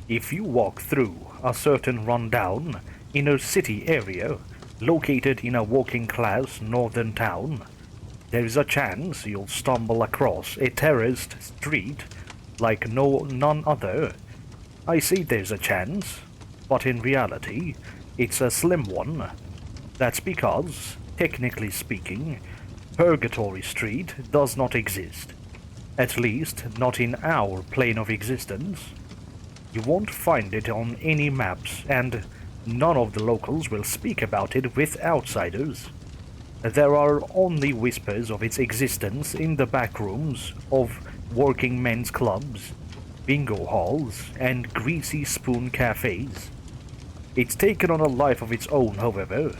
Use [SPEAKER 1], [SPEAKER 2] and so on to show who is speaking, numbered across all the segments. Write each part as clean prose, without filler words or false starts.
[SPEAKER 1] If you walk through a certain rundown inner city area located in a working-class northern town, there is a chance you'll stumble across a terraced street like none other. I say there's a chance, but in reality, it's a slim one. That's because, technically speaking, Purgatory Street does not exist. At least, not in our plane of existence. You won't find it on any maps, and none of the locals will speak about it with outsiders. There are only whispers of its existence in the back rooms of working men's clubs, bingo halls, and greasy spoon cafes. It's taken on a life of its own, however,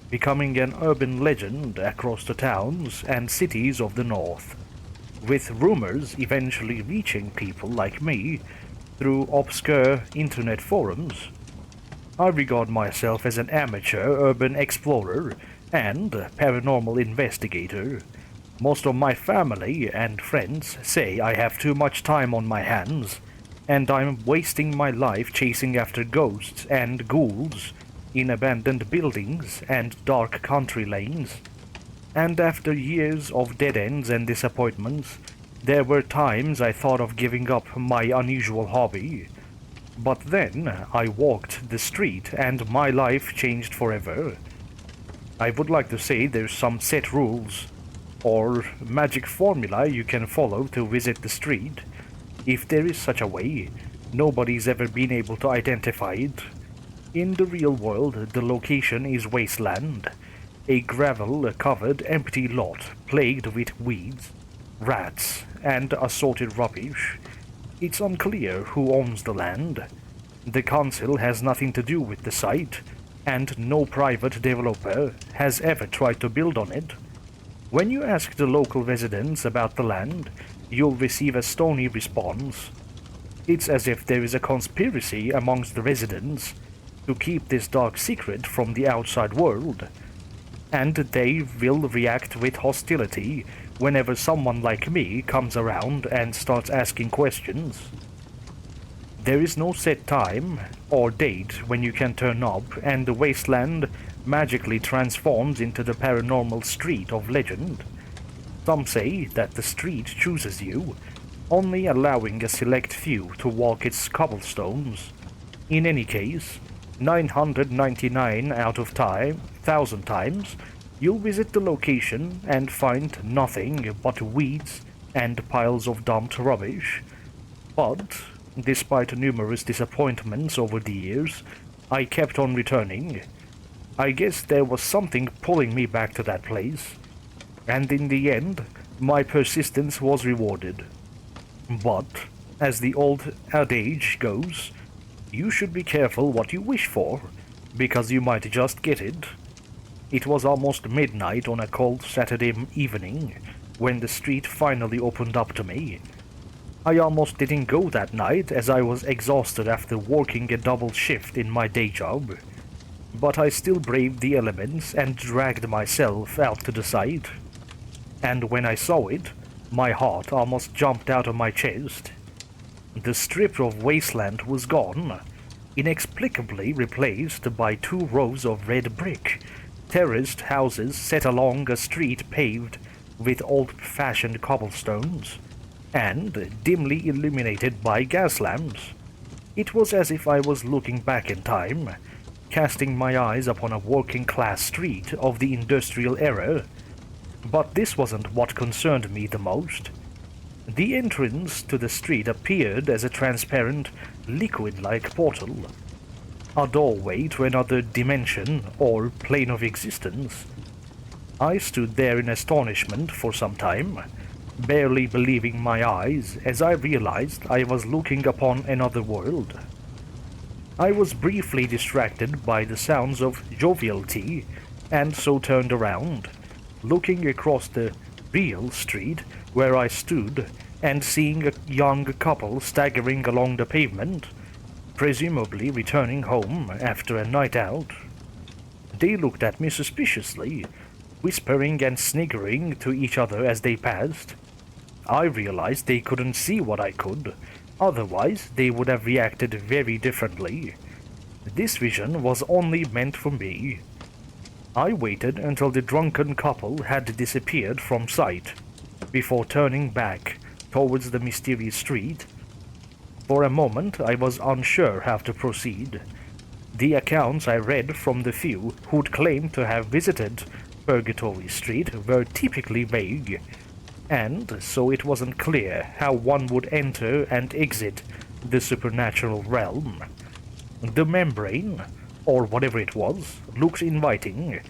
[SPEAKER 1] becoming an urban legend across the towns and cities of the north, with rumors eventually reaching people like me through obscure internet forums. I regard myself as an amateur urban explorer and paranormal investigator. Most of my family and friends say I have too much time on my hands, and I'm wasting my life chasing after ghosts and ghouls in abandoned buildings and dark country lanes. And after years of dead ends and disappointments, there were times I thought of giving up my unusual hobby. But then I walked the street and my life changed forever. I would like to say there's some set rules or magic formula you can follow to visit the street. If there is such a way, nobody's ever been able to identify it. In the real world, the location is wasteland, a gravel-covered empty lot plagued with weeds, rats, and assorted rubbish. It's unclear who owns the land. The council has nothing to do with the site, and no private developer has ever tried to build on it. When you ask the local residents about the land, you'll receive a stony response. It's as if there is a conspiracy amongst the residents to keep this dark secret from the outside world, and they will react with hostility whenever someone like me comes around and starts asking questions. There is no set time or date when you can turn up, and the wasteland magically transforms into the paranormal street of legend. Some say that the street chooses you, only allowing a select few to walk its cobblestones. In any case, 999 out of 1,000 times, you'll visit the location and find nothing but weeds and piles of dumped rubbish. But, despite numerous disappointments over the years, I kept on returning. I guess there was something pulling me back to that place, and in the end, my persistence was rewarded. But, as the old adage goes, you should be careful what you wish for, because you might just get it. It was almost midnight on a cold Saturday evening when the street finally opened up to me. I almost didn't go that night as I was exhausted after working a double shift in my day job, but I still braved the elements and dragged myself out to the site. And when I saw it, my heart almost jumped out of my chest. The strip of wasteland was gone, inexplicably replaced by 2 rows of red brick, terraced houses set along a street paved with old-fashioned cobblestones, and dimly illuminated by gas lamps. It was as if I was looking back in time, casting my eyes upon a working-class street of the industrial era. But this wasn't what concerned me the most. The entrance to the street appeared as a transparent, liquid-like portal, a doorway to another dimension or plane of existence. I stood there in astonishment for some time, barely believing my eyes as I realized I was looking upon another world. I was briefly distracted by the sounds of jovialty, and so turned around, looking across the real street where I stood and seeing a young couple staggering along the pavement, presumably returning home after a night out. They looked at me suspiciously, whispering and sniggering to each other as they passed. I realized they couldn't see what I could, otherwise they would have reacted very differently. This vision was only meant for me. I waited until the drunken couple had disappeared from sight, before turning back towards the mysterious street. For a moment I was unsure how to proceed. The accounts I read from the few who'd claimed to have visited Purgatory Street were typically vague, and so it wasn't clear how one would enter and exit the supernatural realm. The membrane, or whatever it was, looked inviting,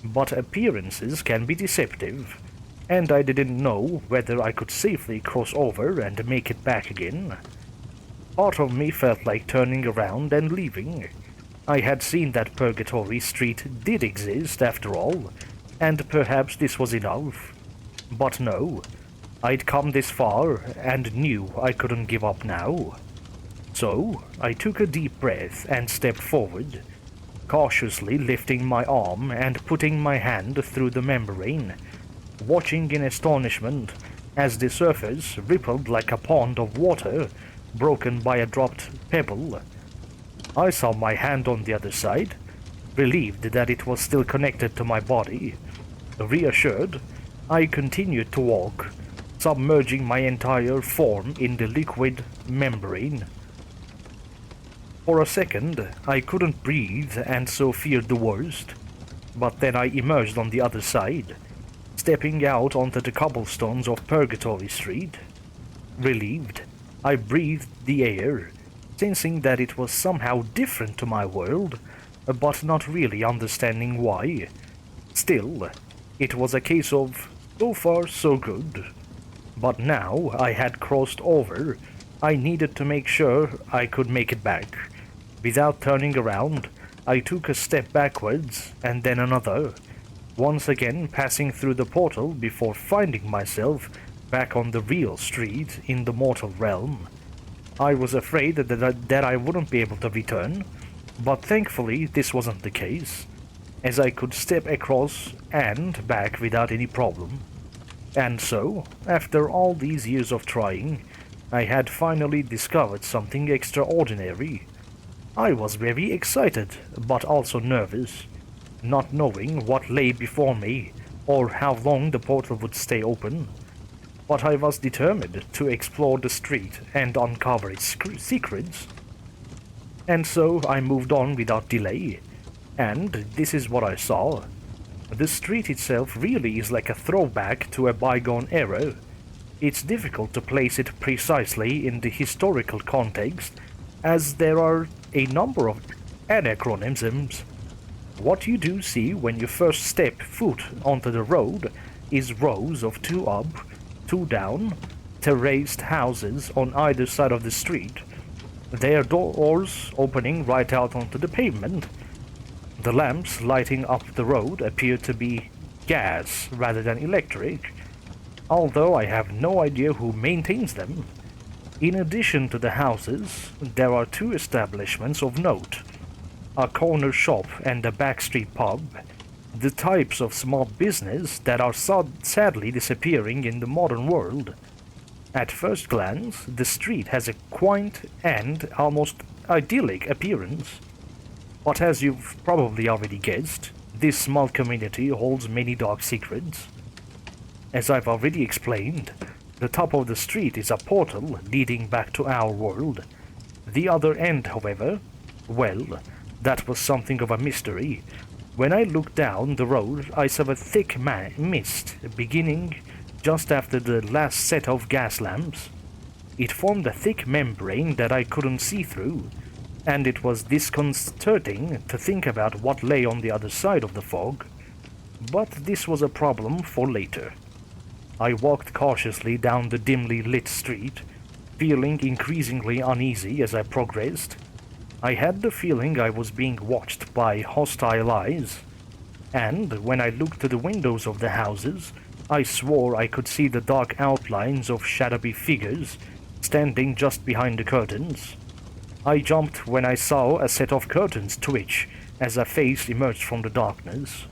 [SPEAKER 1] but appearances can be deceptive, and I didn't know whether I could safely cross over and make it back again. Part of me felt like turning around and leaving. I had seen that Purgatory Street did exist after all, and perhaps this was enough. But no, I'd come this far and knew I couldn't give up now. So I took a deep breath and stepped forward, cautiously lifting my arm and putting my hand through the membrane, watching in astonishment as the surface rippled like a pond of water broken by a dropped pebble. I saw my hand on the other side, relieved that it was still connected to my body. Reassured, I continued to walk, submerging my entire form in the liquid membrane. For a second, I couldn't breathe and so feared the worst, but then I emerged on the other side, stepping out onto the cobblestones of Purgatory Street. Relieved, I breathed the air, sensing that it was somehow different to my world, but not really understanding why. Still, it was a case of so far so good. But now I had crossed over, I needed to make sure I could make it back. Without turning around, I took a step backwards and then another, once again passing through the portal before finding myself back on the real street in the mortal realm. I was afraid that I wouldn't be able to return, but thankfully this wasn't the case, as I could step across and back without any problem. And so, after all these years of trying, I had finally discovered something extraordinary. I was very excited, but also nervous, not knowing what lay before me or how long the portal would stay open. But I was determined to explore the street and uncover its secrets. And so I moved on without delay, and this is what I saw. The street itself really is like a throwback to a bygone era. It's difficult to place it precisely in the historical context, as there are a number of anachronisms. What you do see when you first step foot onto the road is rows of 2 up, 2 down, terraced houses on either side of the street, their doors opening right out onto the pavement. The lamps lighting up the road appear to be gas rather than electric, although I have no idea who maintains them. In addition to the houses, there are 2 establishments of note, a corner shop and a backstreet pub, the types of small business that are sadly disappearing in the modern world. At first glance, the street has a quaint and almost idyllic appearance. But as you've probably already guessed, this small community holds many dark secrets. As I've already explained, the top of the street is a portal leading back to our world. The other end, however, well, that was something of a mystery. When I looked down the road, I saw a thick mist beginning just after the last set of gas lamps. It formed a thick membrane that I couldn't see through, and it was disconcerting to think about what lay on the other side of the fog. But this was a problem for later. I walked cautiously down the dimly lit street, feeling increasingly uneasy as I progressed. I had the feeling I was being watched by hostile eyes, and when I looked to the windows of the houses, I swore I could see the dark outlines of shadowy figures standing just behind the curtains. I jumped when I saw a set of curtains twitch as a face emerged from the darkness.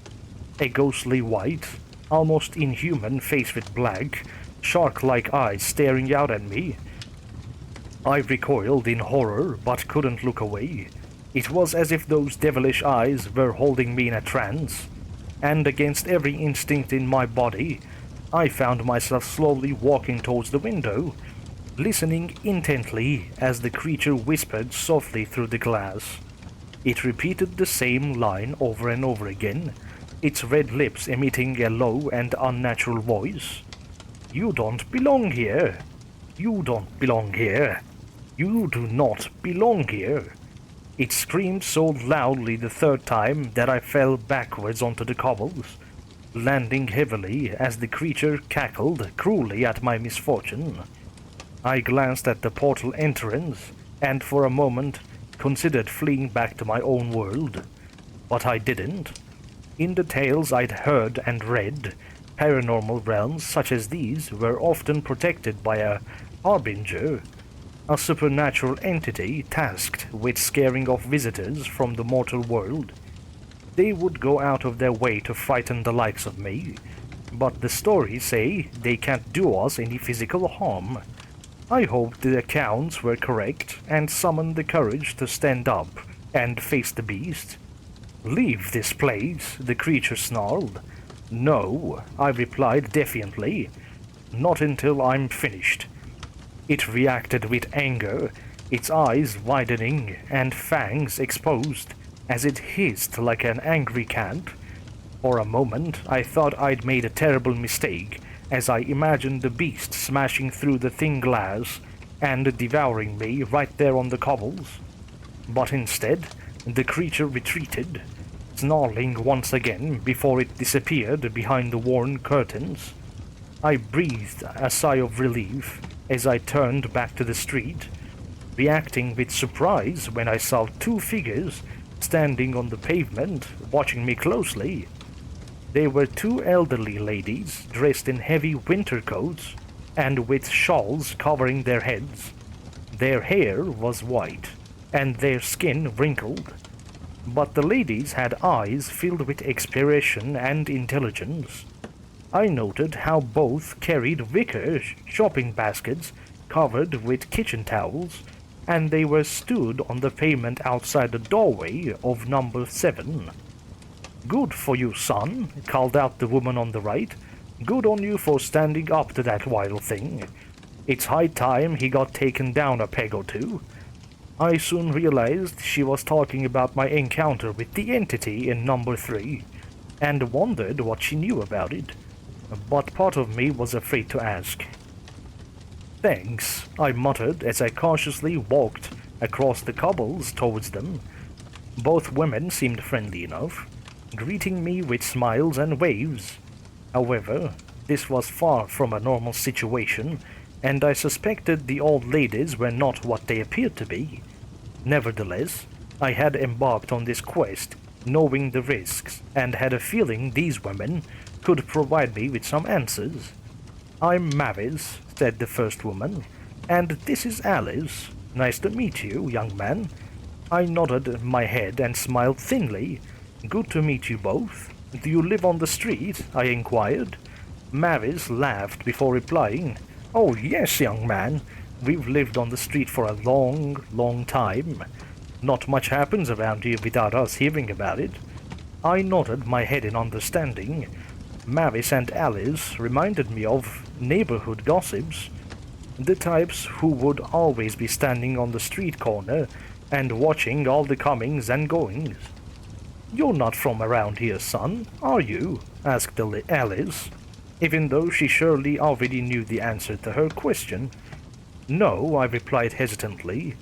[SPEAKER 1] A ghostly white, almost inhuman face with black, shark-like eyes staring out at me. I recoiled in horror, but couldn't look away. It was as if those devilish eyes were holding me in a trance, and against every instinct in my body, I found myself slowly walking towards the window, listening intently as the creature whispered softly through the glass. It repeated the same line over and over again, its red lips emitting a low and unnatural voice. "You don't belong here. You don't belong here. You do not belong here." It screamed so loudly the third time that I fell backwards onto the cobbles, landing heavily as the creature cackled cruelly at my misfortune. I glanced at the portal entrance and for a moment considered fleeing back to my own world, but I didn't. In the tales I'd heard and read, paranormal realms such as these were often protected by a harbinger, a supernatural entity tasked with scaring off visitors from the mortal world. They would go out of their way to frighten the likes of me, but the stories say they can't do us any physical harm. I hoped the accounts were correct and summoned the courage to stand up and face the beast. "Leave this place," the creature snarled. "No," I replied defiantly. "Not until I'm finished." It reacted with anger, its eyes widening and fangs exposed as it hissed like an angry cat. For a moment, I thought I'd made a terrible mistake as I imagined the beast smashing through the thin glass and devouring me right there on the cobbles. But instead, the creature retreated, snarling once again before it disappeared behind the worn curtains. I breathed a sigh of relief as I turned back to the street, reacting with surprise when I saw two figures standing on the pavement watching me closely. They were two elderly ladies dressed in heavy winter coats and with shawls covering their heads. Their hair was white and their skin wrinkled, but the ladies had eyes filled with expression and intelligence. I noted how both carried wicker shopping baskets covered with kitchen towels, and they were stood on the pavement outside the doorway of number 7. "Good for you, son," called out the woman on the right. "Good on you for standing up to that wild thing. It's high time he got taken down a peg or two." I soon realized she was talking about my encounter with the entity in number 3, and wondered what she knew about it. But part of me was afraid to ask. "Thanks," I muttered as I cautiously walked across the cobbles towards them. Both women seemed friendly enough, greeting me with smiles and waves. However, this was far from a normal situation, and I suspected the old ladies were not what they appeared to be. Nevertheless, I had embarked on this quest knowing the risks, and had a feeling these women could provide me with some answers. "I'm Mavis," said the first woman, "and this is Alice. Nice to meet you, young man." I nodded my head and smiled thinly. "Good to meet you both. Do you live on the street?" I inquired. Mavis laughed before replying, "Oh yes, young man. We've lived on the street for a long, long time. Not much happens around here without us hearing about it." I nodded my head in understanding. Mavis and Alice reminded me of neighborhood gossips, the types who would always be standing on the street corner and watching all the comings and goings. "You're not from around here, son, are you?" asked Alice, even though she surely already knew the answer to her question. "No," I replied hesitantly.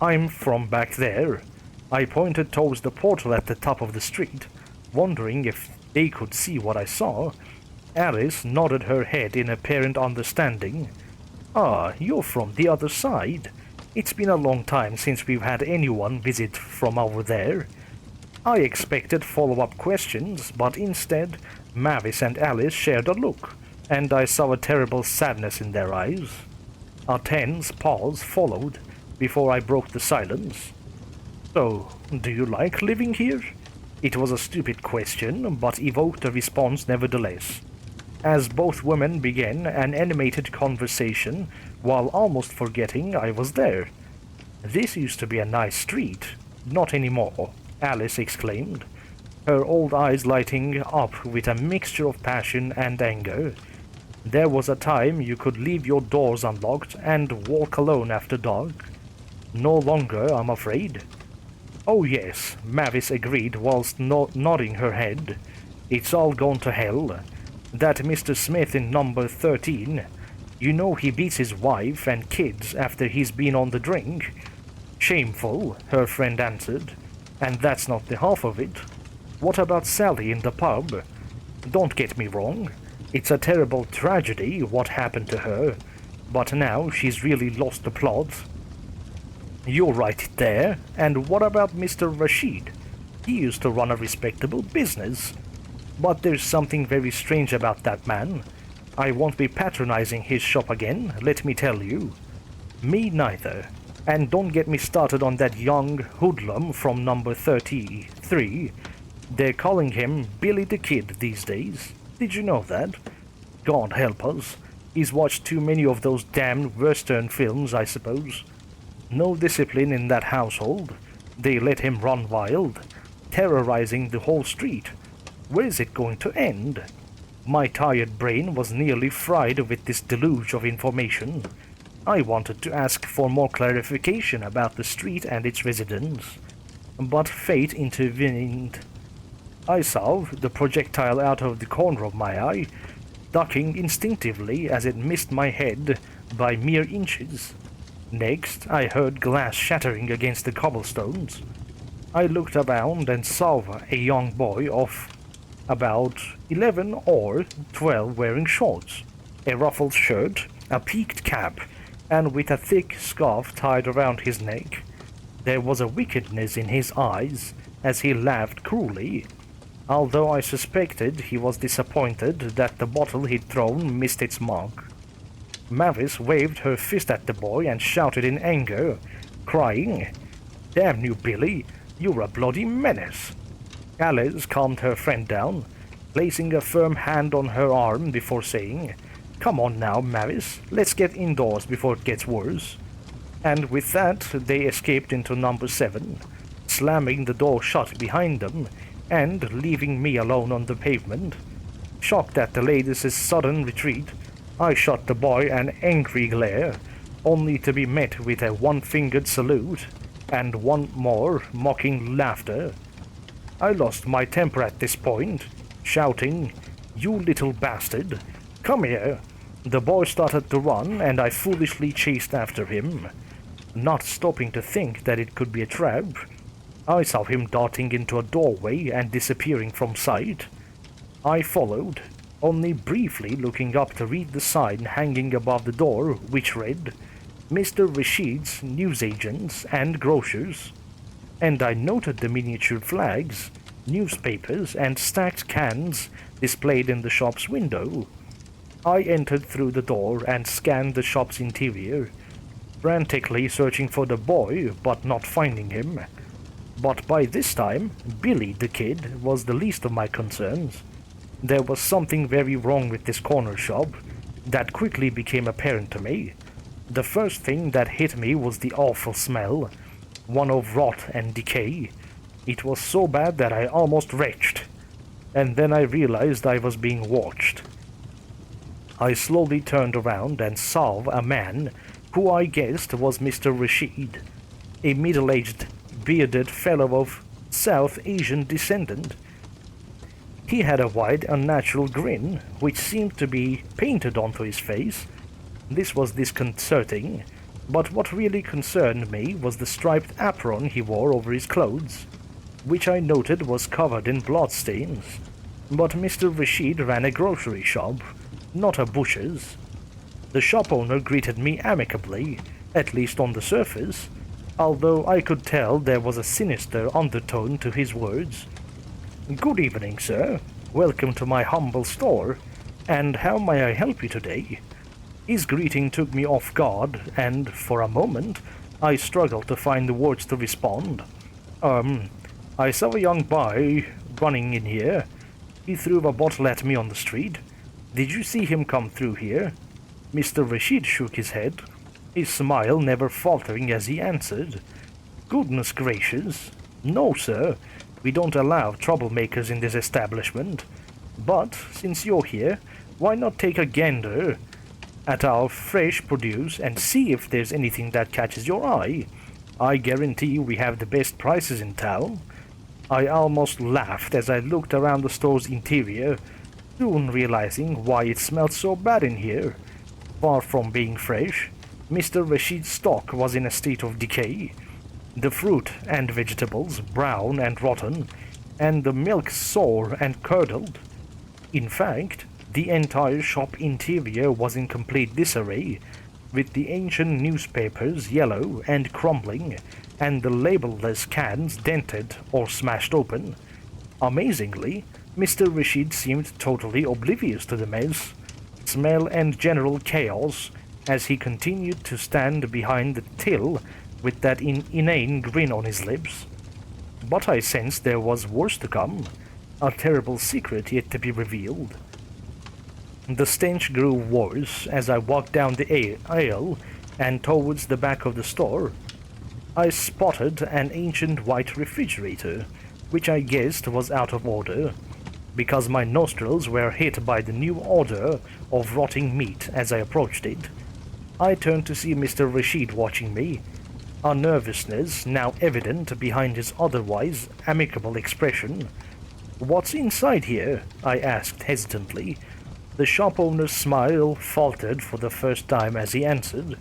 [SPEAKER 1] "I'm from back there." I pointed towards the portal at the top of the street, wondering if they could see what I saw. Alice nodded her head in apparent understanding. "Ah, you're from the other side. It's been a long time since we've had anyone visit from over there." I expected follow-up questions, but instead Mavis and Alice shared a look, and I saw a terrible sadness in their eyes. A tense pause followed before I broke the silence. "So, do you like living here?" It was a stupid question, but evoked a response nevertheless. as both women began an animated conversation while almost forgetting I was there. "This used to be a nice street. Not anymore," Alice exclaimed, her old eyes lighting up with a mixture of passion and anger. "There was a time you could leave your doors unlocked and walk alone after dark. No longer, I'm afraid." "Oh yes," Mavis agreed whilst nodding her head. "It's all gone to hell. That Mr. Smith in number 13, you know he beats his wife and kids after he's been on the drink." "Shameful," her friend answered. "And that's not the half of it. What about Sally in the pub? Don't get me wrong. It's a terrible tragedy what happened to her, but now she's really lost the plot." "You're right there. And what about Mr. Rashid? He used to run a respectable business. But there's something very strange about that man. I won't be patronizing his shop again, let me tell you." "Me neither. And don't get me started on that young hoodlum from number 33. They're calling him Billy the Kid these days. Did you know that? God help us. He's watched too many of those damned Western films, I suppose. No discipline in that household. They let him run wild, terrorizing the whole street. Where is it going to end?" My tired brain was nearly fried with this deluge of information. I wanted to ask for more clarification about the street and its residents, but fate intervened. I saw the projectile out of the corner of my eye, ducking instinctively as it missed my head by mere inches. Next, I heard glass shattering against the cobblestones. I looked around and saw a young boy of about 11 or 12 wearing shorts, a ruffled shirt, a peaked cap, and with a thick scarf tied around his neck. There was a wickedness in his eyes as he laughed cruelly, although I suspected he was disappointed that the bottle he'd thrown missed its mark. Mavis waved her fist at the boy and shouted in anger, crying, "Damn you, Billy, you're a bloody menace." Alice calmed her friend down, placing a firm hand on her arm before saying, "Come on now, Mavis, let's get indoors before it gets worse." And with that, they escaped into number 7, slamming the door shut behind them and leaving me alone on the pavement. Shocked at the ladies' sudden retreat, I shot the boy an angry glare, only to be met with a one-fingered salute and one more mocking laughter. I lost my temper at this point, shouting, "You little bastard, come here!" The boy started to run, and I foolishly chased after him, not stopping to think that it could be a trap. I saw him darting into a doorway and disappearing from sight. I followed, only briefly looking up to read the sign hanging above the door, which read, "Mr. Rashid's Newsagents and Grocers," and I noted the miniature flags, newspapers, and stacked cans displayed in the shop's window. I entered through the door and scanned the shop's interior, frantically searching for the boy but not finding him. But by this time, Billy the Kid was the least of my concerns. There was something very wrong with this corner shop that quickly became apparent to me. The first thing that hit me was the awful smell, one of rot and decay. It was so bad that I almost retched, and then I realized I was being watched. I slowly turned around and saw a man who I guessed was Mr. Rashid, a middle-aged, bearded fellow of South Asian descent. He had a wide, unnatural grin, which seemed to be painted onto his face. This was disconcerting, but what really concerned me was the striped apron he wore over his clothes, which I noted was covered in bloodstains. But Mr. Rashid ran a grocery shop, not a butcher's. The shop owner greeted me amicably, at least on the surface, although I could tell there was a sinister undertone to his words. "Good evening, sir. Welcome to my humble store, and how may I help you today?" His greeting took me off guard, and for a moment I struggled to find the words to respond. I saw a young boy running in here. He threw a bottle at me on the street. Did you see him come through here?" Mr. Rashid shook his head, his smile never faltering as he answered, "Goodness gracious! No, sir. We don't allow troublemakers in this establishment. But, since you're here, why not take a gander at our fresh produce and see if there's anything that catches your eye? I guarantee we have the best prices in town." I almost laughed as I looked around the store's interior, soon realizing why it smelled so bad in here. Far from being fresh, Mr. Rashid's stock was in a state of decay. The fruit and vegetables brown and rotten, and the milk sour and curdled. In fact, the entire shop interior was in complete disarray, with the ancient newspapers yellow and crumbling, and the labelless cans dented or smashed open. Amazingly, Mr. Rashid seemed totally oblivious to the mess, smell and general chaos as he continued to stand behind the till with that inane grin on his lips. But I sensed there was worse to come, a terrible secret yet to be revealed. The stench grew worse as I walked down the aisle and towards the back of the store. I spotted an ancient white refrigerator, which I guessed was out of order, because my nostrils were hit by the new odor of rotting meat as I approached it. I turned to see Mr. Rashid watching me, a nervousness now evident behind his otherwise amicable expression. "What's inside here?" I asked hesitantly. The shop owner's smile faltered for the first time as he answered,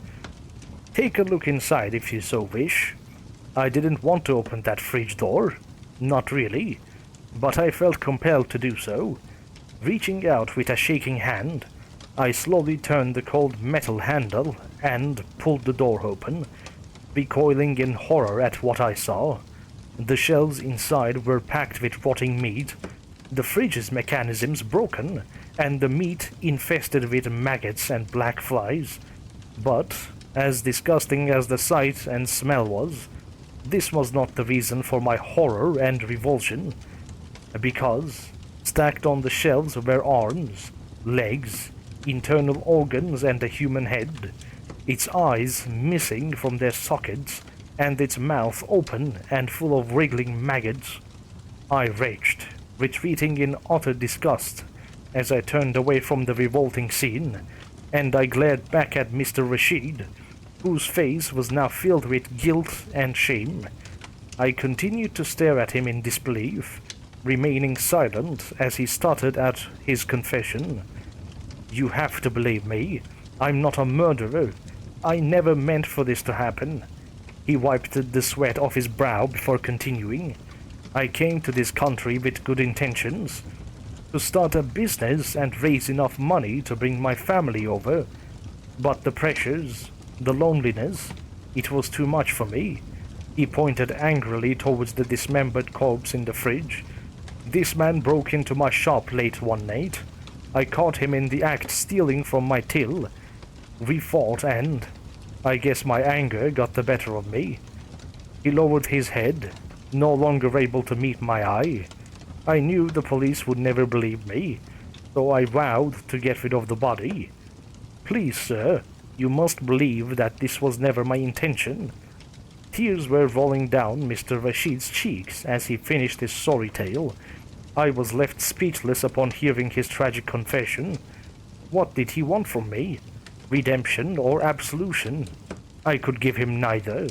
[SPEAKER 1] "Take a look inside if you so wish." I didn't want to open that fridge door. Not really. But I felt compelled to do so. Reaching out with a shaking hand, I slowly turned the cold metal handle and pulled the door open, recoiling in horror at what I saw. The shelves inside were packed with rotting meat, the fridge's mechanisms broken, and the meat infested with maggots and black flies. But, as disgusting as the sight and smell was, this was not the reason for my horror and revulsion, because, stacked on the shelves were arms, legs, internal organs and a human head, its eyes missing from their sockets, and its mouth open and full of wriggling maggots. I retched, retreating in utter disgust, as I turned away from the revolting scene, and I glared back at Mr. Rashid, whose face was now filled with guilt and shame. I continued to stare at him in disbelief, remaining silent as he started at his confession. "You have to believe me. I'm not a murderer. I never meant for this to happen." He wiped the sweat off his brow before continuing. "I came to this country with good intentions, to start a business and raise enough money to bring my family over. But the pressures, the loneliness, it was too much for me." He pointed angrily towards the dismembered corpse in the fridge. "This man broke into my shop late one night. I caught him in the act stealing from my till. We fought and I guess my anger got the better of me." He lowered his head, no longer able to meet my eye. I knew the police would never believe me, so I vowed to get rid of the body. "Please, sir, you must believe that this was never my intention." Tears were rolling down Mr. Rashid's cheeks as he finished his sorry tale. I was left speechless upon hearing his tragic confession. What did he want from me? Redemption or absolution? I could give him neither.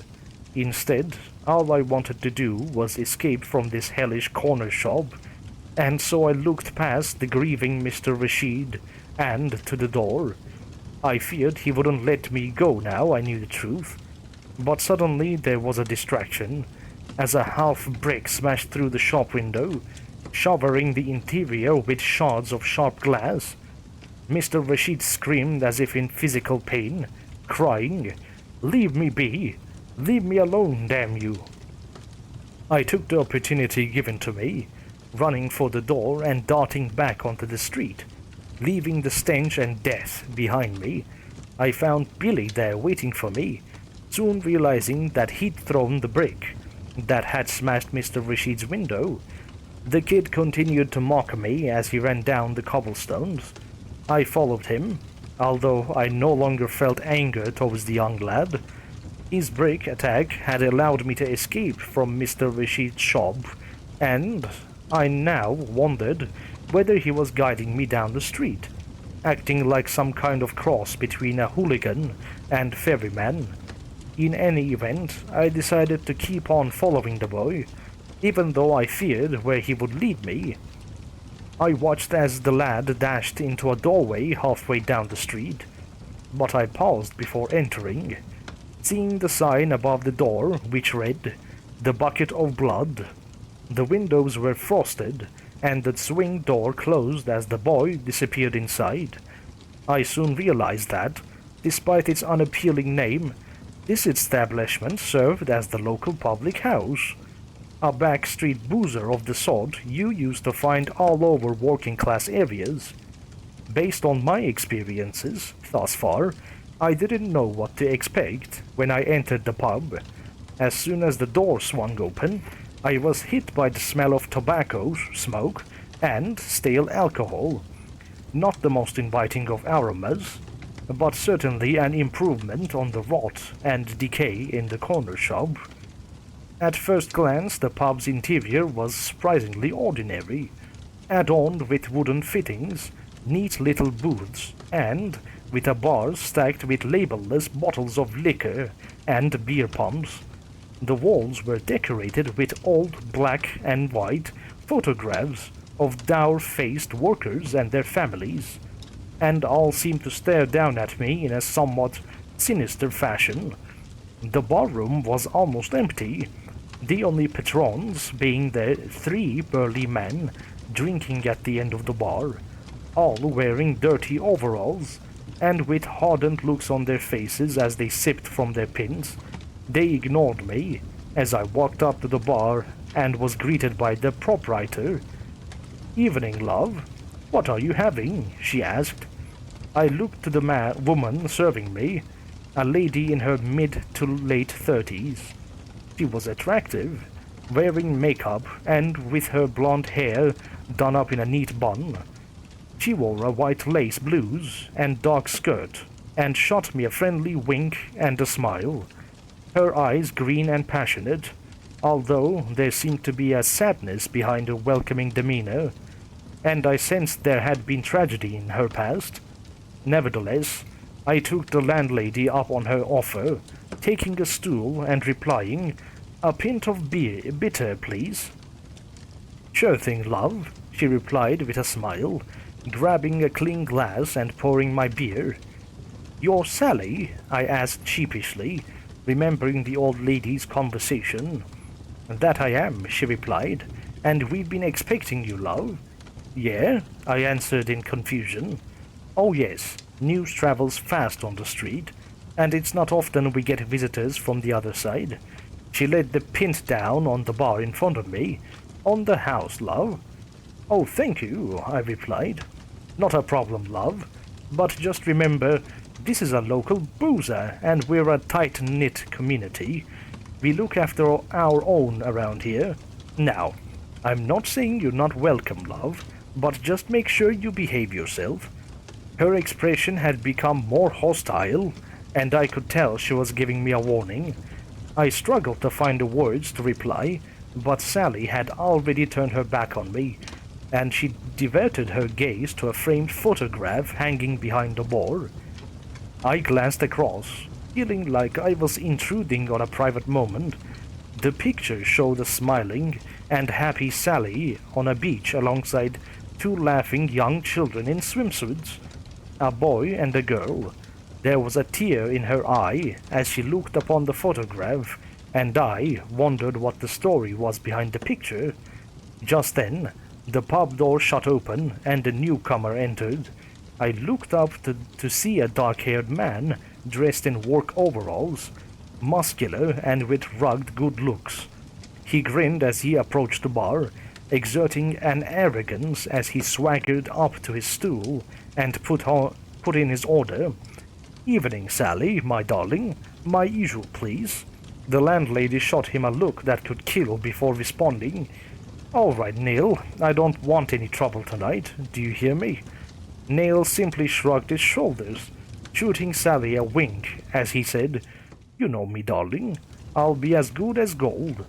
[SPEAKER 1] Instead, all I wanted to do was escape from this hellish corner shop, and so I looked past the grieving Mr. Rashid and to the door. I feared he wouldn't let me go now I knew the truth. But suddenly there was a distraction, as a half brick smashed through the shop window, showering the interior with shards of sharp glass. Mr. Rashid screamed as if in physical pain, crying, "Leave me be! Leave me alone, damn you!" I took the opportunity given to me, running for the door and darting back onto the street, leaving the stench and death behind me. I found Billy there waiting for me, soon realizing that he'd thrown the brick that had smashed Mr. Rashid's window. The kid continued to mock me as he ran down the cobblestones. I followed him, although I no longer felt anger towards the young lad. His break attack had allowed me to escape from Mr. Rashid's shop, and I now wondered whether he was guiding me down the street, acting like some kind of cross between a hooligan and ferryman. In any event, I decided to keep on following the boy, even though I feared where he would lead me. I watched as the lad dashed into a doorway halfway down the street, but I paused before entering, seeing the sign above the door which read, "The Bucket of Blood." The windows were frosted, and the swing door closed as the boy disappeared inside. I soon realized that, despite its unappealing name, this establishment served as the local public house, a backstreet boozer of the sort you used to find all over working-class areas. Based on my experiences thus far, I didn't know what to expect when I entered the pub. As soon as the door swung open, I was hit by the smell of tobacco, smoke, and stale alcohol. Not the most inviting of aromas, but certainly an improvement on the rot and decay in the corner shop. At first glance, the pub's interior was surprisingly ordinary, adorned with wooden fittings, neat little booths, and with a bar stacked with labelless bottles of liquor and beer pumps. The walls were decorated with old black and white photographs of dour-faced workers and their families, and all seemed to stare down at me in a somewhat sinister fashion. The barroom was almost empty, the only patrons being the 3 burly men drinking at the end of the bar, all wearing dirty overalls, and with hardened looks on their faces as they sipped from their pins. They ignored me as I walked up to the bar and was greeted by the proprietor. "Evening, love. What are you having?" she asked. I looked to the woman serving me, a lady in her mid to late 30s. She was attractive, wearing makeup and with her blonde hair done up in a neat bun. She wore a white lace blouse and dark skirt, and shot me a friendly wink and a smile, her eyes green and passionate, although there seemed to be a sadness behind her welcoming demeanor, and I sensed there had been tragedy in her past. Nevertheless, I took the landlady up on her offer, taking a stool and replying, "A pint of bitter, please." "Sure thing, love," she replied with a smile, grabbing a clean glass and pouring my beer. "You're Sally?" I asked sheepishly, remembering the old lady's conversation. "That I am," she replied, "and we've been expecting you, love." "Yeah?" I answered in confusion. "Oh yes, news travels fast on the street, and it's not often we get visitors from the other side." She laid the pint down on the bar in front of me. "On the house, love." "Oh, thank you," I replied. "Not a problem, love, but just remember, this is a local boozer, and we're a tight-knit community. We look after our own around here. Now, I'm not saying you're not welcome, love, but just make sure you behave yourself." Her expression had become more hostile, and I could tell she was giving me a warning. I struggled to find the words to reply, but Sally had already turned her back on me, and she diverted her gaze to a framed photograph hanging behind the bar. I glanced across, feeling like I was intruding on a private moment. The picture showed a smiling and happy Sally on a beach alongside 2 laughing young children in swimsuits, a boy and a girl. There was a tear in her eye as she looked upon the photograph, and I wondered what the story was behind the picture. Just then, the pub door shut open and a newcomer entered. I looked up to see a dark-haired man dressed in work overalls, muscular and with rugged good looks. He grinned as he approached the bar, exerting an arrogance as he swaggered up to his stool and put in his order. "Evening, Sally, my darling. My usual, please." The landlady shot him a look that could kill before responding. "All right, Neil. I don't want any trouble tonight. Do you hear me?" Neil simply shrugged his shoulders, shooting Sally a wink as he said, "You know me, darling. I'll be as good as gold."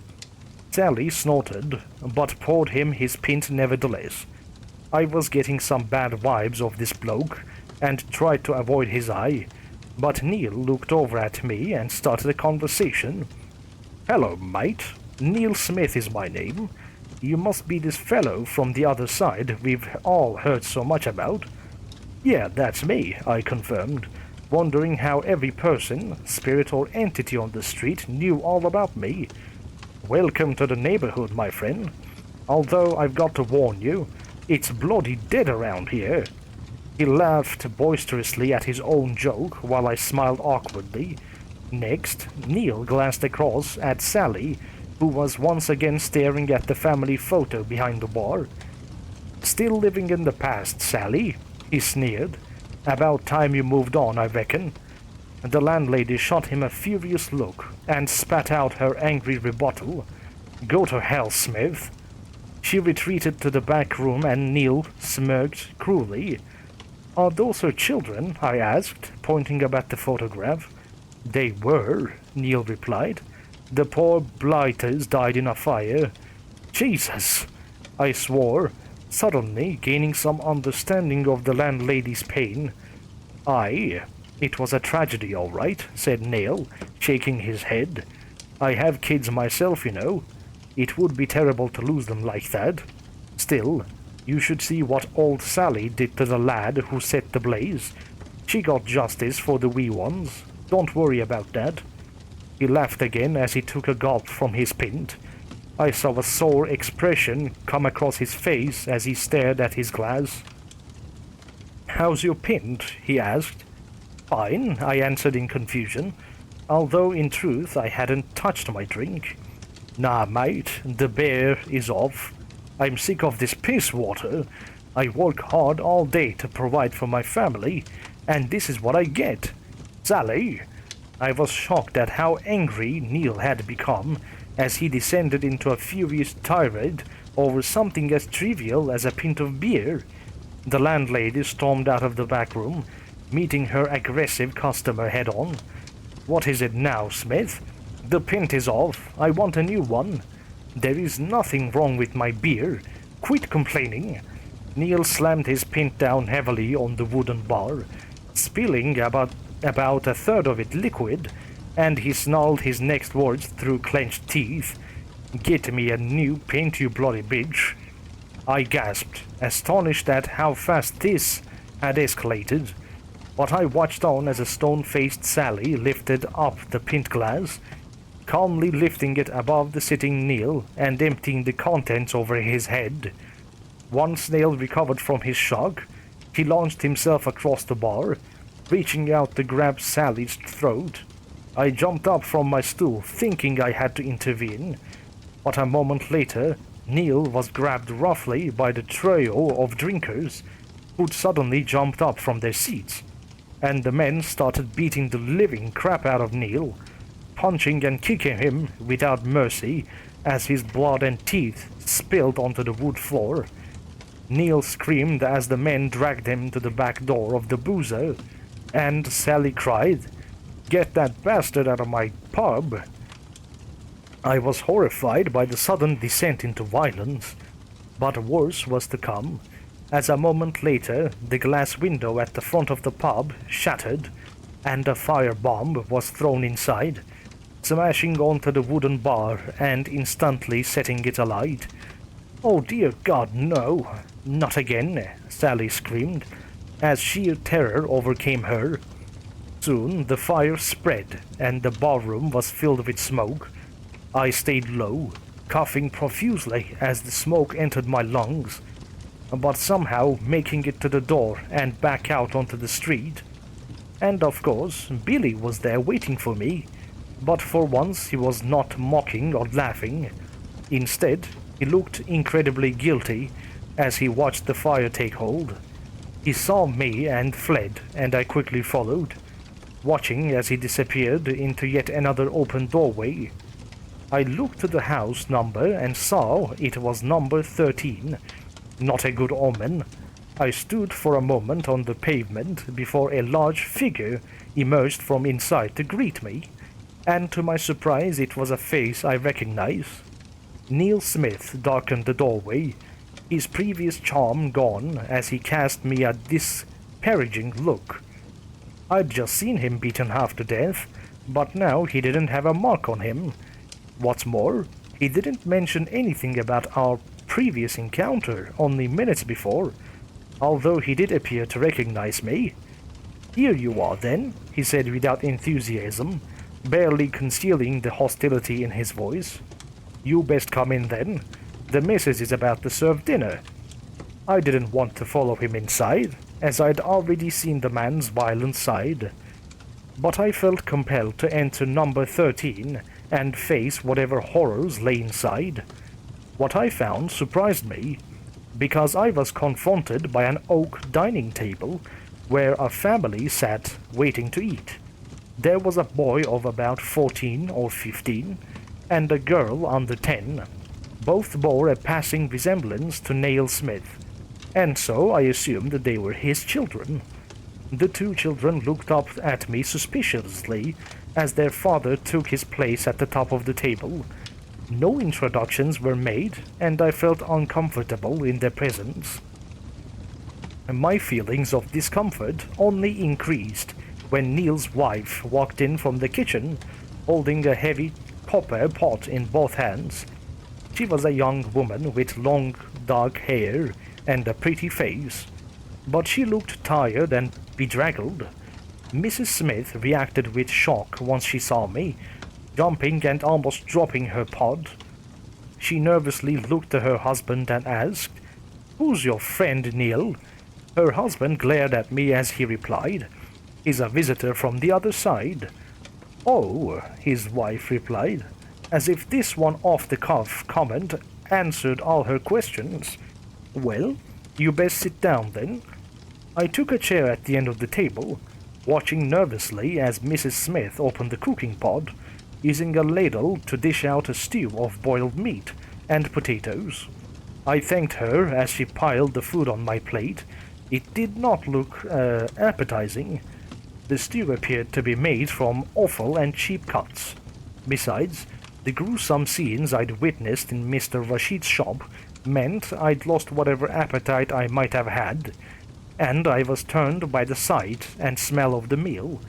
[SPEAKER 1] Sally snorted, but poured him his pint nevertheless. I was getting some bad vibes of this bloke, and tried to avoid his eye, but Neil looked over at me and started a conversation. "Hello, mate. Neil Smith is my name. You must be this fellow from the other side we've all heard so much about." "Yeah, that's me," I confirmed, wondering how every person, spirit or entity on the street knew all about me. "Welcome to the neighborhood, my friend. Although I've got to warn you, it's bloody dead around here." He laughed boisterously at his own joke while I smiled awkwardly. Next, Neil glanced across at Sally, who was once again staring at the family photo behind the bar. "Still living in the past, Sally," he sneered. "About time you moved on, I reckon." The landlady shot him a furious look and spat out her angry rebuttal. "Go to hell, Smith." She retreated to the back room and Neil smirked cruelly. "Are those her children?" I asked, pointing up at the photograph. "They were," Neil replied. "The poor blighters died in a fire." "Jesus!" I swore, suddenly gaining some understanding of the landlady's pain. "Aye, it was a tragedy, all right," said Neil, shaking his head. "I have kids myself, you know. It would be terrible to lose them like that. Still, you should see what old Sally did to the lad who set the blaze. She got justice for the wee ones. Don't worry about that." He laughed again as he took a gulp from his pint. I saw a sore expression come across his face as he stared at his glass. "How's your pint?" he asked. "Fine," I answered in confusion, although in truth I hadn't touched my drink. "Nah, mate, the bear is off. I'm sick of this piss water. I work hard all day to provide for my family, and this is what I get. Sally!" I was shocked at how angry Neil had become as he descended into a furious tirade over something as trivial as a pint of beer. The landlady stormed out of the back room, meeting her aggressive customer head-on. "What is it now, Smith? The pint is off. I want a new one. There is nothing wrong with my beer. Quit complaining." Neil slammed his pint down heavily on the wooden bar, spilling about a third of it liquid, and he snarled his next words through clenched teeth. "Get me a new pint, you bloody bitch." I gasped, astonished at how fast this had escalated, but I watched on as a stone-faced Sally lifted up the pint glass, calmly lifting it above the sitting Neil and emptying the contents over his head. Once Neil recovered from his shock, he launched himself across the bar, reaching out to grab Sally's throat. I jumped up from my stool, thinking I had to intervene, but a moment later, Neil was grabbed roughly by the trio of drinkers, who'd suddenly jumped up from their seats, and the men started beating the living crap out of Neil, punching and kicking him without mercy as his blood and teeth spilled onto the wood floor. Neil screamed as the men dragged him to the back door of the boozer, and Sally cried, "Get that bastard out of my pub!" I was horrified by the sudden descent into violence, but worse was to come, as a moment later the glass window at the front of the pub shattered, and a firebomb was thrown inside, smashing onto the wooden bar and instantly setting it alight. "Oh dear God, no! Not again!" Sally screamed, as sheer terror overcame her. Soon the fire spread, and the barroom was filled with smoke. I stayed low, coughing profusely as the smoke entered my lungs, but somehow making it to the door and back out onto the street. And of course, Billy was there waiting for me, but for once he was not mocking or laughing. Instead, he looked incredibly guilty as he watched the fire take hold. He saw me and fled, and I quickly followed, watching as he disappeared into yet another open doorway. I looked to the house number and saw it was number 13. Not a good omen. I stood for a moment on the pavement before a large figure emerged from inside to greet me, and to my surprise it was a face I recognized. Neil Smith darkened the doorway, his previous charm gone as he cast me a disparaging look. I'd just seen him beaten half to death, but now he didn't have a mark on him. What's more, he didn't mention anything about our previous encounter only minutes before, although he did appear to recognize me. "Here you are, then," he said without enthusiasm, barely concealing the hostility in his voice. "You best come in, then. The missus is about to serve dinner." I didn't want to follow him inside, as I'd already seen the man's violent side, but I felt compelled to enter number 13 and face whatever horrors lay inside. What I found surprised me, because I was confronted by an oak dining table where a family sat waiting to eat. There was a boy of about 14 or 15 and a girl under 10. Both bore a passing resemblance to Neil Smith, and so I assumed that they were his children. The two children looked up at me suspiciously as their father took his place at the top of the table. No introductions were made, and I felt uncomfortable in their presence. My feelings of discomfort only increased when Neil's wife walked in from the kitchen, holding a heavy copper pot in both hands. She was a young woman with long dark hair and a pretty face, but she looked tired and bedraggled. Mrs. Smith reacted with shock once she saw me, jumping and almost dropping her pot. She nervously looked at her husband and asked, "Who's your friend, Neil?" Her husband glared at me as he replied, "He's a visitor from the other side." "Oh," his wife replied, as if this one off-the-cuff comment answered all her questions. "Well, you best sit down then." I took a chair at the end of the table, watching nervously as Mrs. Smith opened the cooking pot, using a ladle to dish out a stew of boiled meat and potatoes. I thanked her as she piled the food on my plate. It did not look appetizing. The stew appeared to be made from offal and cheap cuts. Besides, the gruesome scenes I'd witnessed in Mr. Rashid's shop meant I'd lost whatever appetite I might have had, and I was turned by the sight and smell of the meal.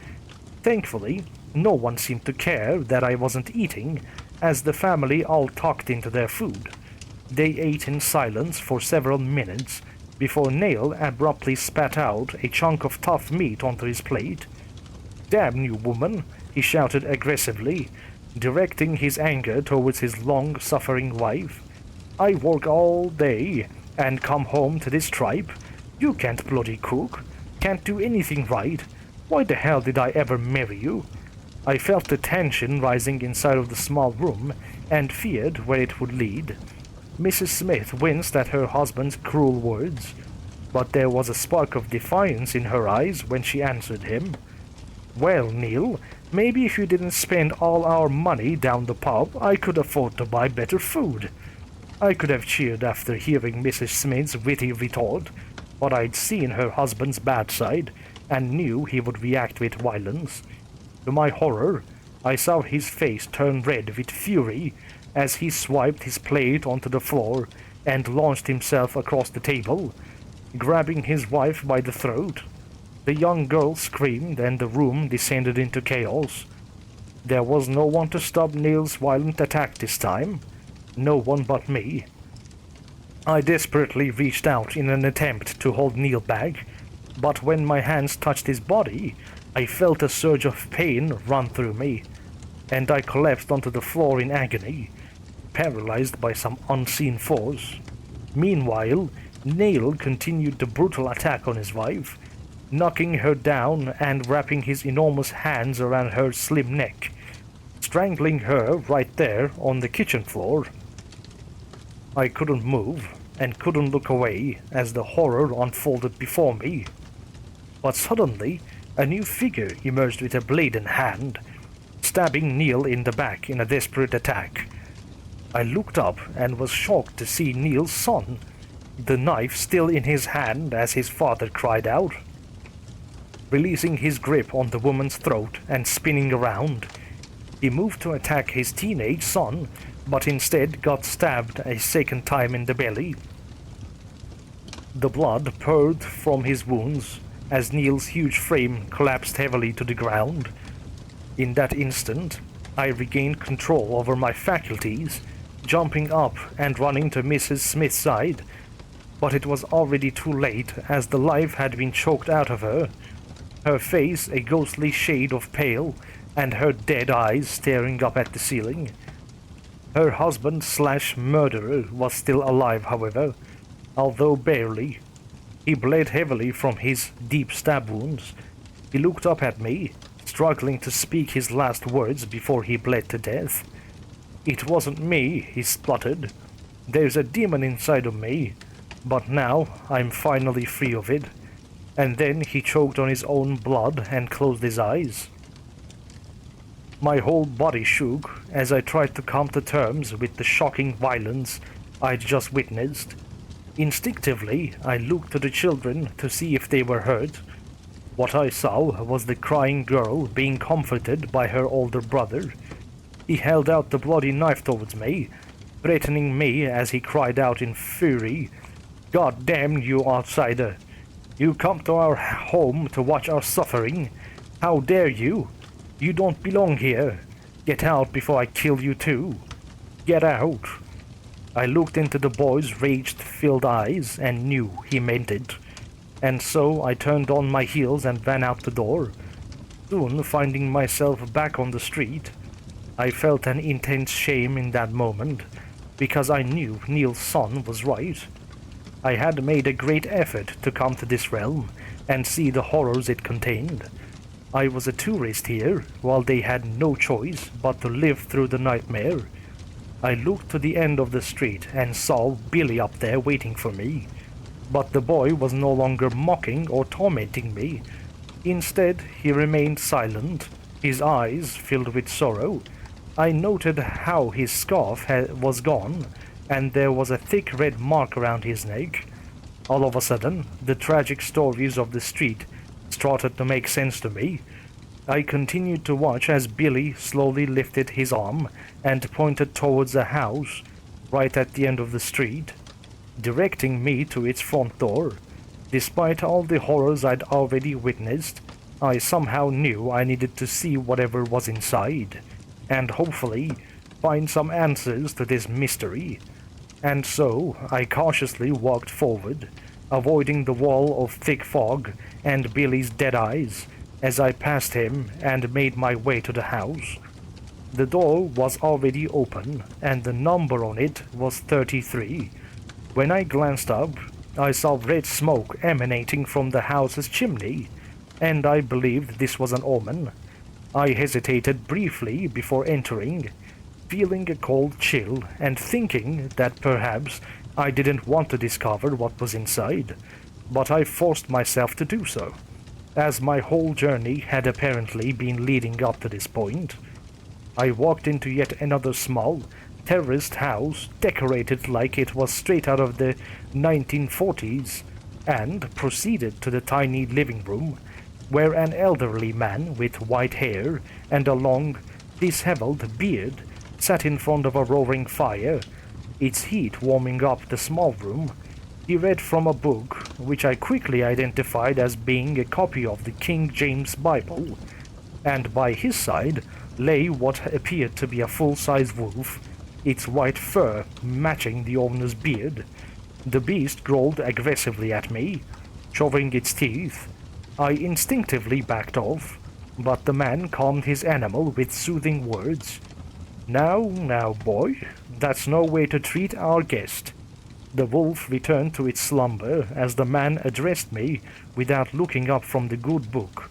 [SPEAKER 1] Thankfully, no one seemed to care that I wasn't eating, as the family all tucked into their food. They ate in silence for several minutes before Neil abruptly spat out a chunk of tough meat onto his plate. "Damn you, woman!" he shouted aggressively, directing his anger towards his long-suffering wife. "I work all day and come home to this tripe. You can't bloody cook, can't do anything right. Why the hell did I ever marry you?" I felt the tension rising inside of the small room and feared where it would lead. Mrs. Smith winced at her husband's cruel words, but there was a spark of defiance in her eyes when she answered him. "Well, Neil, maybe if you didn't spend all our money down the pub, I could afford to buy better food." I could have cheered after hearing Mrs. Smith's witty retort, but I'd seen her husband's bad side and knew he would react with violence. To my horror, I saw his face turn red with fury as he swiped his plate onto the floor and launched himself across the table, grabbing his wife by the throat. The young girl screamed and the room descended into chaos. There was no one to stop Neil's violent attack this time. No one but me. I desperately reached out in an attempt to hold Neil back, but when my hands touched his body, I felt a surge of pain run through me, and I collapsed onto the floor in agony, paralyzed by some unseen force. Meanwhile, Neil continued the brutal attack on his wife, knocking her down and wrapping his enormous hands around her slim neck, strangling her right there on the kitchen floor. I couldn't move and couldn't look away as the horror unfolded before me. But suddenly, a new figure emerged with a blade in hand, stabbing Neil in the back in a desperate attack. I looked up and was shocked to see Neil's son. the knife still in his hand as his father cried out. Releasing his grip on the woman's throat and spinning around, he moved to attack his teenage son, but instead got stabbed a second time in the belly. The blood poured from his wounds as Neil's huge frame collapsed heavily to the ground. In that instant, I regained control over my faculties, jumping up and running to Mrs. Smith's side, but it was already too late as the life had been choked out of her, her face a ghostly shade of pale and her dead eyes staring up at the ceiling. Her husband/murderer was still alive, however, although barely. He bled heavily from his deep stab wounds. He looked up at me, struggling to speak his last words before he bled to death. "It wasn't me," he spluttered. "There's a demon inside of me, but now I'm finally free of it." And then he choked on his own blood and closed his eyes. My whole body shook as I tried to come to terms with the shocking violence I'd just witnessed. Instinctively, I looked to the children to see if they were hurt. What I saw was the crying girl being comforted by her older brother. He held out the bloody knife towards me, threatening me as he cried out in fury, "God damn you, outsider! You come to our home to watch our suffering. How dare you? You don't belong here. Get out before I kill you too. Get out." I looked into the boy's rage-filled eyes and knew he meant it. And so I turned on my heels and ran out the door. Soon finding myself back on the street, I felt an intense shame in that moment, because I knew Neil's son was right. I had made a great effort to come to this realm and see the horrors it contained. I was a tourist here, while they had no choice but to live through the nightmare. I looked to the end of the street and saw Billy up there waiting for me. But the boy was no longer mocking or tormenting me. Instead, he remained silent, his eyes filled with sorrow. I noted how his scarf was gone, and there was a thick red mark around his neck. All of a sudden, the tragic stories of the street started to make sense to me. I continued to watch as Billy slowly lifted his arm and pointed towards a house right at the end of the street, directing me to its front door. Despite all the horrors I'd already witnessed, I somehow knew I needed to see whatever was inside, and hopefully find some answers to this mystery. And so I cautiously walked forward, avoiding the wall of thick fog and Billy's dead eyes as I passed him and made my way to the house. The door was already open, and the number on it was 33. When I glanced up, I saw red smoke emanating from the house's chimney, and I believed this was an omen. I hesitated briefly before entering, feeling a cold chill and thinking that perhaps I didn't want to discover what was inside, but I forced myself to do so, as my whole journey had apparently been leading up to this point. I walked into yet another small, terraced house decorated like it was straight out of the 1940s, and proceeded to the tiny living room, where an elderly man with white hair and a long, disheveled beard sat in front of a roaring fire, its heat warming up the small room. He read from a book, which I quickly identified as being a copy of the King James Bible, and by his side lay what appeared to be a full-size wolf, its white fur matching the owner's beard. The beast growled aggressively at me, showing its teeth. I instinctively backed off, but the man calmed his animal with soothing words. Now, boy, that's no way to treat our guest." The wolf returned to its slumber as the man addressed me without looking up from the good book.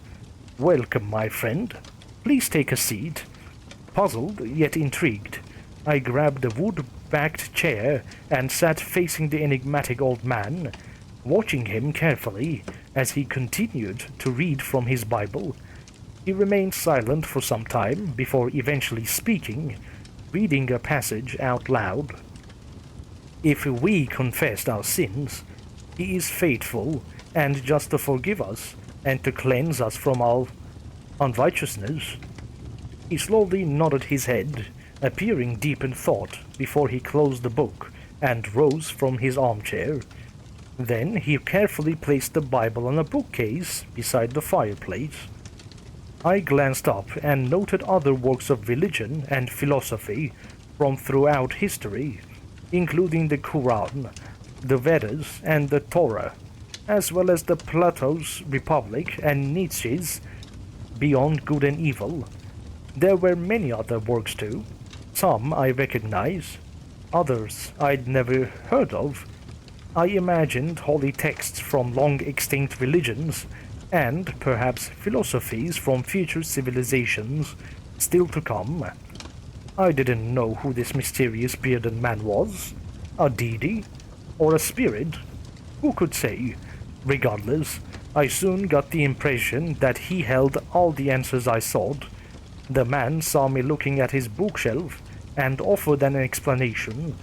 [SPEAKER 1] "Welcome, my friend. Please take a seat." Puzzled, yet intrigued, I grabbed a wood-backed chair and sat facing the enigmatic old man, watching him carefully as he continued to read from his Bible. He remained silent for some time before eventually speaking, reading a passage out loud. If we confess our sins, he is faithful and just to forgive us and to cleanse us from all unrighteousness. He slowly nodded his head, appearing deep in thought before he closed the book and rose from his armchair. Then he carefully placed the Bible on a bookcase beside the fireplace. I glanced up and noted other works of religion and philosophy from throughout history, including the Quran, the Vedas, and the Torah, as well as the Plato's Republic and Nietzsche's Beyond Good and Evil. There were many other works too. Some I recognize, others I'd never heard of. I imagined holy texts from long extinct religions, and perhaps philosophies from future civilizations still to come. I didn't know who this mysterious bearded man was. A deity? Or a spirit? Who could say? Regardless, I soon got the impression that he held all the answers I sought. The man saw me looking at his bookshelf and offered an explanation.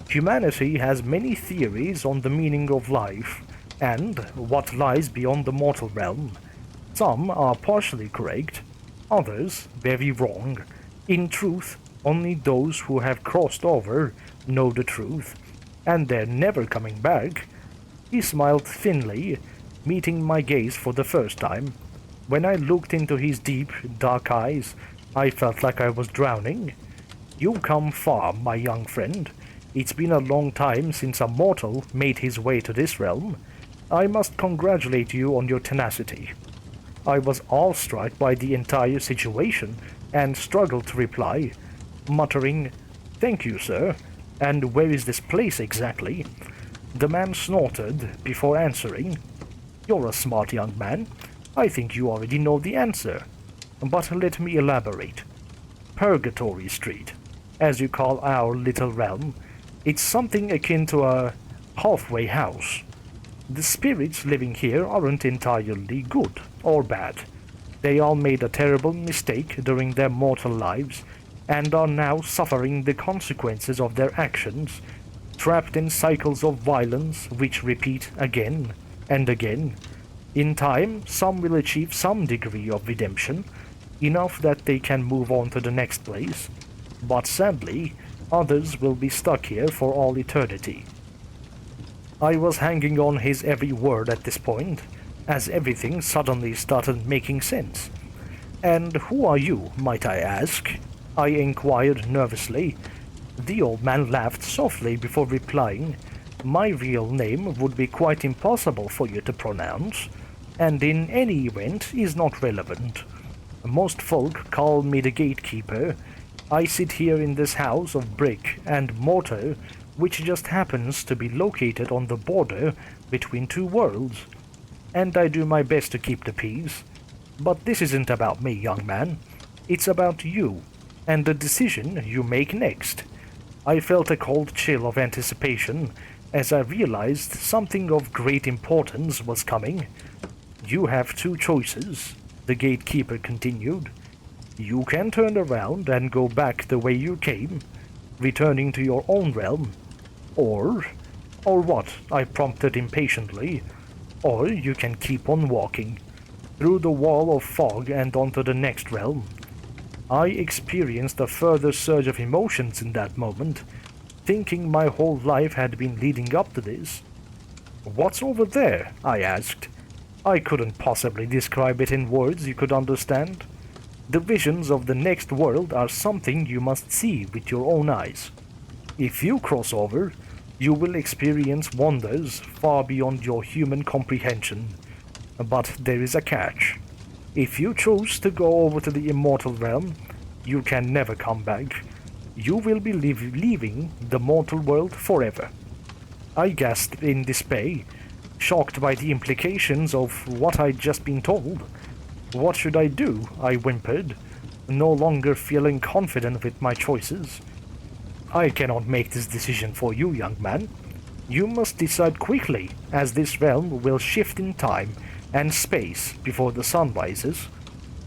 [SPEAKER 1] Humanity has many theories on the meaning of life and what lies beyond the mortal realm. Some are partially correct, others very wrong. In truth, only those who have crossed over know the truth, and they're never coming back. He smiled thinly, meeting my gaze for the first time. When I looked into his deep, dark eyes, I felt like I was drowning. You've come far, my young friend. It's been a long time since a mortal made his way to this realm. I must congratulate you on your tenacity. I was awestruck by the entire situation and struggled to reply, muttering, "Thank you, sir. And where is this place exactly?" The man snorted before answering, "You're a smart young man. I think you already know the answer. But let me elaborate. Purgatory Street, as you call our little realm, it's something akin to a halfway house. The spirits living here aren't entirely good or bad. They all made a terrible mistake during their mortal lives and are now suffering the consequences of their actions, trapped in cycles of violence which repeat again and again. In time, some will achieve some degree of redemption, enough that they can move on to the next place, but sadly, others will be stuck here for all eternity." I was hanging on his every word at this point, as everything suddenly started making sense. "And who are you, might I ask?" I inquired nervously. The old man laughed softly before replying, "My real name would be quite impossible for you to pronounce, and in any event is not relevant. Most folk call me the gatekeeper. I sit here in this house of brick and mortar, which just happens to be located on the border between two worlds, and I do my best to keep the peace. But this isn't about me, young man. It's about you, and the decision you make next." I felt a cold chill of anticipation as I realized something of great importance was coming. "You have two choices," the gatekeeper continued. "You can turn around and go back the way you came, returning to your own realm. Or what?" I prompted impatiently. "Or you can keep on walking, through the wall of fog and onto the next realm." I experienced a further surge of emotions in that moment, thinking my whole life had been leading up to this. "What's over there?" I asked. I couldn't possibly describe it in words you could understand. The visions of the next world are something you must see with your own eyes. If you cross over, you will experience wonders far beyond your human comprehension. But there is a catch. If you choose to go over to the immortal realm, you can never come back. You will be leaving the mortal world forever." I gasped in dismay, shocked by the implications of what I'd just been told. "What should I do?" I whimpered, no longer feeling confident with my choices. "I cannot make this decision for you, young man. You must decide quickly, as this realm will shift in time and space before the sun rises.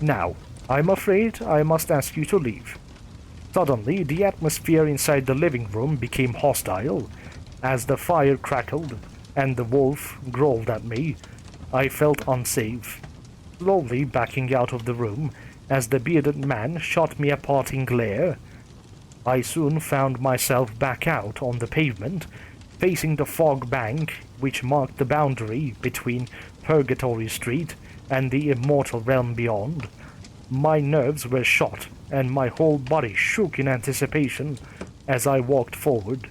[SPEAKER 1] Now, I'm afraid I must ask you to leave." Suddenly, the atmosphere inside the living room became hostile. As the fire crackled and the wolf growled at me, I felt unsafe, slowly backing out of the room as the bearded man shot me a parting glare. I soon found myself back out on the pavement, facing the fog bank which marked the boundary between Purgatory Street and the immortal realm beyond. My nerves were shot, and my whole body shook in anticipation as I walked forward,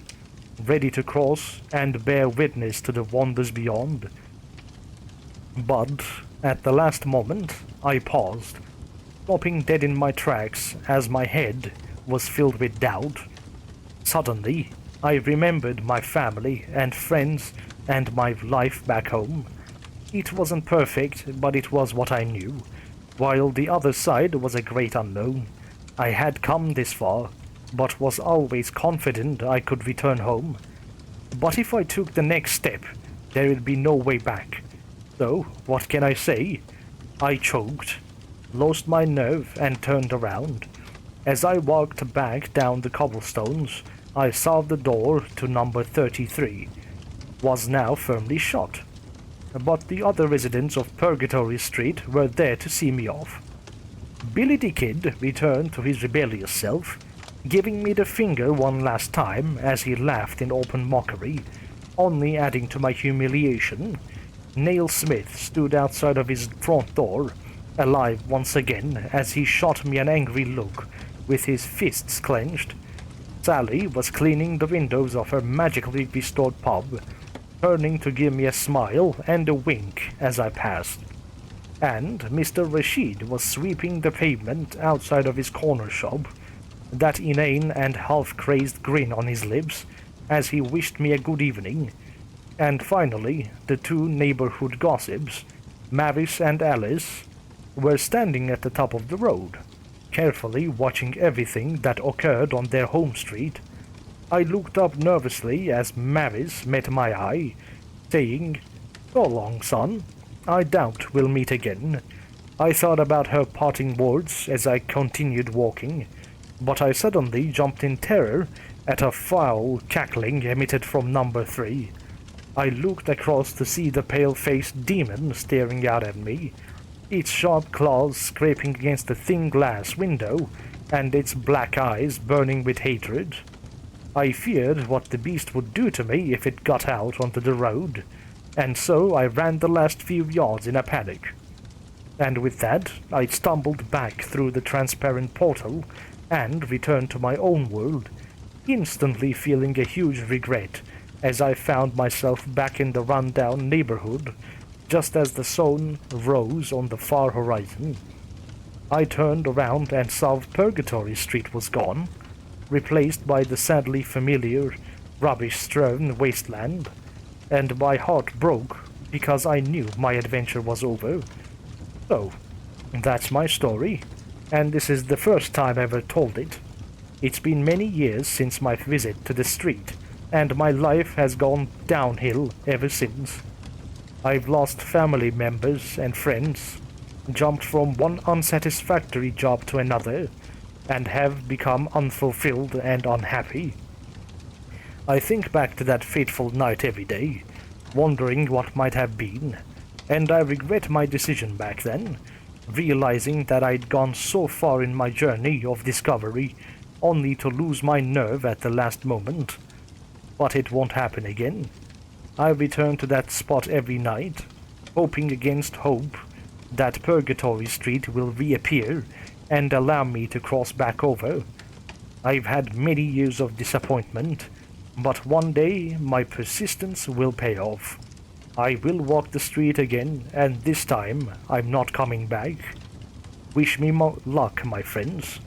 [SPEAKER 1] ready to cross and bear witness to the wonders beyond. But at the last moment, I paused, stopping dead in my tracks as my head was filled with doubt. Suddenly, I remembered my family and friends and my life back home. It wasn't perfect, but it was what I knew, while the other side was a great unknown. I had come this far, but was always confident I could return home. But if I took the next step, there would be no way back. So, what can I say? I choked, lost my nerve, and turned around. As I walked back down the cobblestones, I saw the door to number 33 was now firmly shut. But the other residents of Purgatory Street were there to see me off. Billy the Kid returned to his rebellious self, giving me the finger one last time as he laughed in open mockery, only adding to my humiliation. Nail Smith stood outside of his front door, alive once again as he shot me an angry look with his fists clenched. Sally was cleaning the windows of her magically restored pub, turning to give me a smile and a wink as I passed. And Mr. Rashid was sweeping the pavement outside of his corner shop, that inane and half-crazed grin on his lips as he wished me a good evening. And finally, the two neighborhood gossips, Mavis and Alice, were standing at the top of the road, carefully watching everything that occurred on their home street. I looked up nervously as Mavis met my eye, saying, "So long, son. I doubt we'll meet again." I thought about her parting words as I continued walking, but I suddenly jumped in terror at a foul cackling emitted from number 3. I looked across to see the pale-faced demon staring out at me, its sharp claws scraping against the thin glass window, and its black eyes burning with hatred. I feared what the beast would do to me if it got out onto the road, and so I ran the last few yards in a panic. And with that, I stumbled back through the transparent portal and returned to my own world, instantly feeling a huge regret as I found myself back in the rundown neighborhood just as the sun rose on the far horizon. I turned around and saw Purgatory Street was gone, replaced by the sadly familiar, rubbish-strewn wasteland, and my heart broke because I knew my adventure was over. So, that's my story, and this is the first time I ever told it. It's been many years since my visit to the street, and my life has gone downhill ever since. I've lost family members and friends, jumped from one unsatisfactory job to another, and have become unfulfilled and unhappy. I think back to that fateful night every day, wondering what might have been, and I regret my decision back then, realizing that I'd gone so far in my journey of discovery only to lose my nerve at the last moment. But it won't happen again. I return to that spot every night, hoping against hope that Purgatory Street will reappear and allow me to cross back over. I've had many years of disappointment, but one day my persistence will pay off. I will walk the street again, and this time I'm not coming back. Wish me luck, my friends.